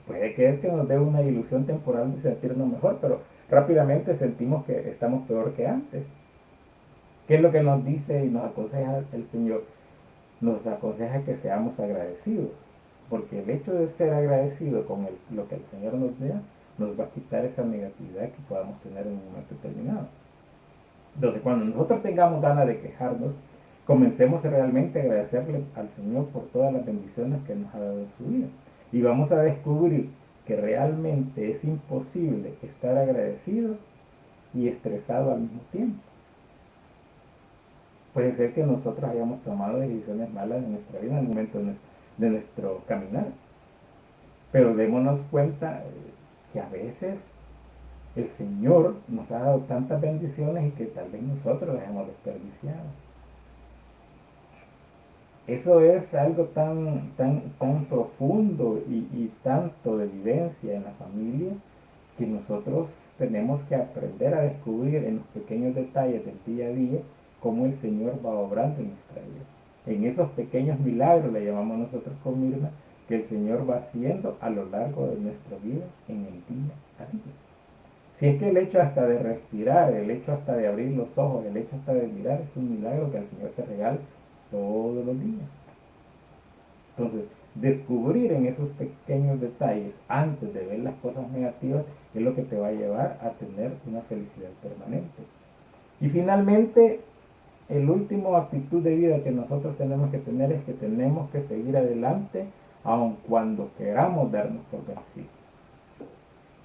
Puede que nos dé una ilusión temporal de sentirnos mejor, pero rápidamente sentimos que estamos peor que antes. ¿Qué es lo que nos dice y nos aconseja el Señor? Nos aconseja que seamos agradecidos, porque el hecho de ser agradecido con lo que el Señor nos da, nos va a quitar esa negatividad que podamos tener en un momento determinado. Entonces, cuando nosotros tengamos ganas de quejarnos, comencemos realmente a agradecerle al Señor por todas las bendiciones que nos ha dado en su vida. Y vamos a descubrir que realmente es imposible estar agradecido y estresado al mismo tiempo. Puede ser que nosotros hayamos tomado decisiones malas en nuestra vida en el momento de nuestro caminar, pero démonos cuenta que a veces el Señor nos ha dado tantas bendiciones y que tal vez nosotros las hemos desperdiciado. Eso es algo tan profundo y tanto de vivencia en la familia que nosotros tenemos que aprender a descubrir en los pequeños detalles del día a día cómo el Señor va obrando en nuestra vida. En esos pequeños milagros, le llamamos nosotros con Mirna, que el Señor va haciendo a lo largo de nuestra vida en el día a día. Si es que el hecho hasta de respirar, el hecho hasta de abrir los ojos, el hecho hasta de mirar, es un milagro que el Señor te regala todos los días. Entonces, descubrir en esos pequeños detalles antes de ver las cosas negativas es lo que te va a llevar a tener una felicidad permanente. Y finalmente, el último actitud de vida que nosotros tenemos que tener es que tenemos que seguir adelante aun cuando queramos darnos por vencidos.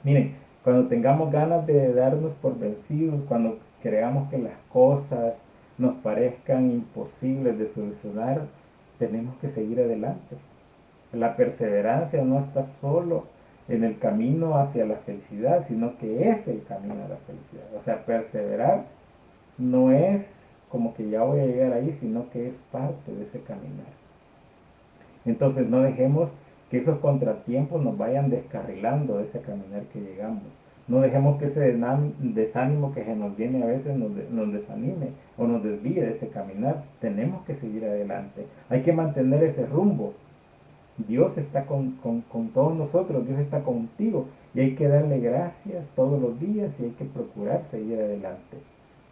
Miren, cuando tengamos ganas de darnos por vencidos, cuando creamos que las cosas nos parezcan imposibles de solucionar, tenemos que seguir adelante. La perseverancia no está solo en el camino hacia la felicidad, sino que es el camino a la felicidad. O sea, perseverar no es como que ya voy a llegar ahí, sino que es parte de ese caminar. Entonces no dejemos que esos contratiempos nos vayan descarrilando de ese caminar que llegamos. No dejemos que ese desánimo que se nos viene a veces nos desanime o nos desvíe de ese caminar. Tenemos que seguir adelante. Hay que mantener ese rumbo. Dios está con todos nosotros, Dios está contigo y hay que darle gracias todos los días y hay que procurar seguir adelante.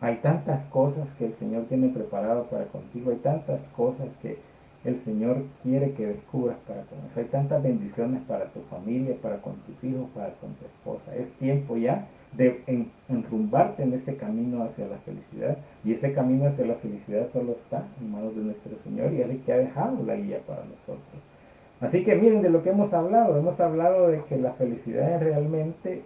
Hay tantas cosas que el Señor tiene preparado para contigo, hay tantas cosas que el Señor quiere que descubras para con eso. Hay tantas bendiciones para tu familia, para con tus hijos, para con tu esposa. Es tiempo ya de enrumbarte en ese camino hacia la felicidad. Y ese camino hacia la felicidad solo está en manos de nuestro Señor y Él es el que ha dejado la guía para nosotros. Así que miren de lo que hemos hablado de que la felicidad realmente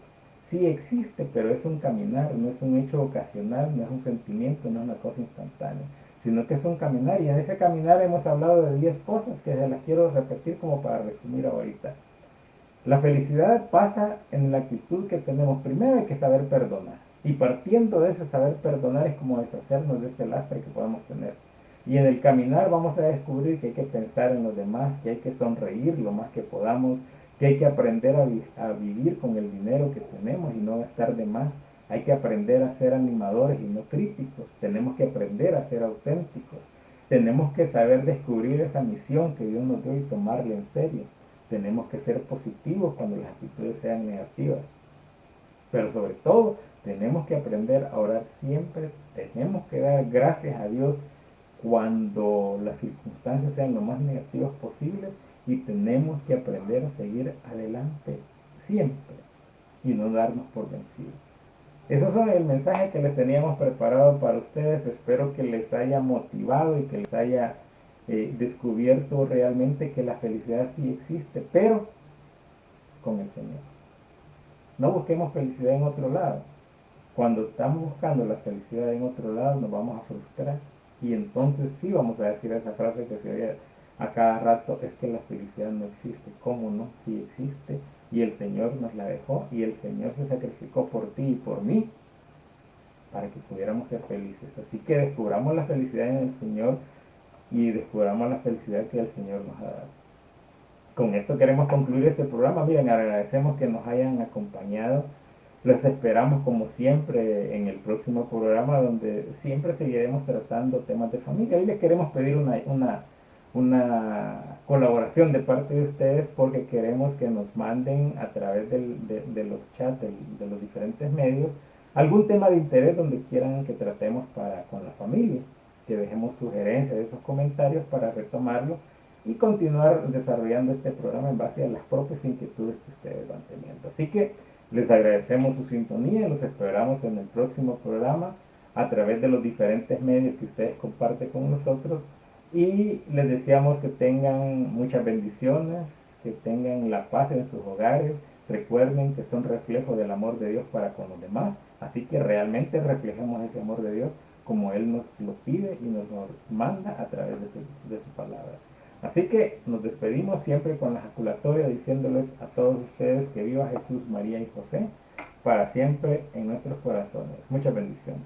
sí existe, pero es un caminar, no es un hecho ocasional, no es un sentimiento, no es una cosa instantánea, sino que es un caminar. Y en ese caminar hemos hablado de 10 cosas que se las quiero repetir como para resumir ahorita. La felicidad pasa en la actitud que tenemos. Primero hay que saber perdonar. Y partiendo de ese saber perdonar es como deshacernos de ese lastre que podemos tener. Y en el caminar vamos a descubrir que hay que pensar en los demás, que hay que sonreír lo más que podamos, que hay que aprender a vivir con el dinero que tenemos y no gastar de más. Hay que aprender a ser animadores y no críticos. Tenemos que aprender a ser auténticos. Tenemos que saber descubrir esa misión que Dios nos dio y tomarla en serio. Tenemos que ser positivos cuando las actitudes sean negativas. Pero sobre todo, tenemos que aprender a orar siempre. Tenemos que dar gracias a Dios cuando las circunstancias sean lo más negativas posible y tenemos que aprender a seguir adelante siempre y no darnos por vencidos. Esos son el mensaje que les teníamos preparado para ustedes. Espero que les haya motivado y que les haya descubierto realmente que la felicidad sí existe, pero con el Señor. No busquemos felicidad en otro lado. Cuando estamos buscando la felicidad en otro lado nos vamos a frustrar y entonces sí vamos a decir esa frase que se oye a cada rato, es que la felicidad no existe. ¿Cómo no? Sí existe y el Señor nos la dejó y el Señor se sacrificó por ti y por mí para que pudiéramos ser felices. Así que descubramos la felicidad en el Señor y descubramos la felicidad que el Señor nos ha dado. Con esto queremos concluir este programa. Miren, agradecemos que nos hayan acompañado. Los esperamos como siempre en el próximo programa donde siempre seguiremos tratando temas de familia. Hoy les queremos pedir una colaboración de parte de ustedes porque queremos que nos manden a través de los chats de los diferentes medios algún tema de interés donde quieran que tratemos con la familia, que dejemos sugerencias de esos comentarios para retomarlo y continuar desarrollando este programa en base a las propias inquietudes que ustedes van teniendo. Así que les agradecemos su sintonía y los esperamos en el próximo programa a través de los diferentes medios que ustedes comparten con nosotros y les deseamos que tengan muchas bendiciones, que tengan la paz en sus hogares. Recuerden que son reflejo del amor de Dios para con los demás, así que realmente reflejemos ese amor de Dios como Él nos lo pide y nos lo manda a través de su palabra. Así que nos despedimos siempre con la ejaculatoria diciéndoles a todos ustedes que viva Jesús, María y José para siempre en nuestros corazones. Muchas bendiciones.